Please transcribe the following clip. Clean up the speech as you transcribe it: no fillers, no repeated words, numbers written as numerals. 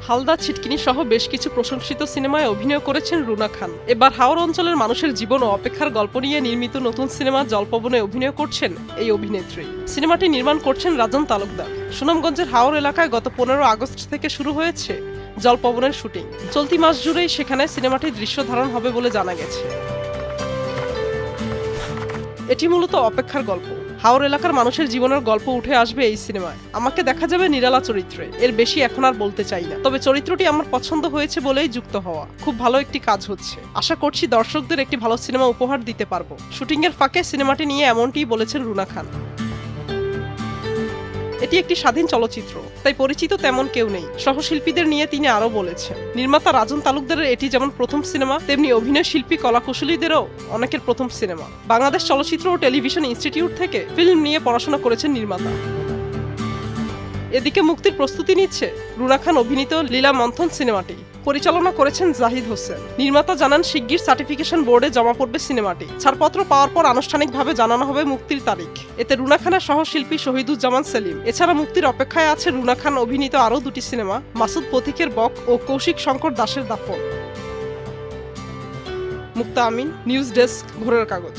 হালদা, ছিটকিনি সহ বেশ কিছু প্রশংসিত সিনেমায় অভিনয় করেছেন রুনা খান। এবার হাওর অঞ্চলের মানুষের জীবন ও অপেক্ষার গল্প নিয়ে নির্মিত নতুন সিনেমা জলপবনে অভিনয় করছেন এই অভিনেত্রী। সিনেমাটি নির্মাণ করছেন রাজন তালুকদার। সুনামগঞ্জের হাওর এলাকায় গত 15 আগস্ট থেকে শুরু হয়েছে জলপবনের শুটিং। চলতি মাস জুড়েই সেখানে সিনেমাটির দৃশ্য ধারণ হবে বলে জানা গেছে। এটি মূলত অপেক্ষার গল্প। হাওর এলাকার মানুষের জীবনের গল্প উঠে আসবে এই সিনেমায়। আমাকে দেখা যাবে নিরালা চরিত্রে, এর বেশি এখন আর বলতে চাই না। তবে চরিত্রটি আমার পছন্দ হয়েছে বলেই যুক্ত হওয়া। খুব ভালো একটি কাজ হচ্ছে। আশা করছি দর্শকদের একটি ভালো সিনেমা উপহার দিতে পারবো। শুটিং এর ফাঁকে সিনেমাটি নিয়ে এমনটিই বলেছেন রুনা খান। এটি একটি স্বাধীন চলচ্চিত্র, তাই পরিচিত তেমন কেউ নেই। সহশিল্পীদের নিয়ে তিনি আরো বলেছেন, নির্মাতা রাজন তালুকদারের এটি যেমন প্রথম সিনেমা, তেমনি অভিনয় শিল্পী কলাকুশলীদেরও অনেকের প্রথম সিনেমা। বাংলাদেশ চলচ্চিত্র ও টেলিভিশন ইনস্টিটিউট থেকে ফিল্ম নিয়ে পড়াশোনা করেছেন নির্মাতা। এদিকে মুক্তির প্রস্তুতি নিচ্ছে রুনা খান অভিনীত লীলা মন্থন সিনেমাটি। পরিচালনা করেছেন জাহিদ হোসেন। নির্মাতা জানান শিগগির সার্টিফিকেশন বোর্ডে জমা পড়বে সিনেমাটি। ছাড়পত্র পাওয়ার পর আনুষ্ঠানিকভাবে জানানো হবে মুক্তির তারিখ। এতে রুনা খানের সহশিল্পী শহীদুজ্জামান সেলিম। এছাড়া মুক্তির অপেক্ষায় আছে রুনা খান অভিনীত আরও দুটি সিনেমা, মাসুদ পথিকের বক ও কৌশিক শঙ্কর দাসের দাফন। মুক্তা আমিন, নিউজ ডেস্ক, ভোরের কাগজ।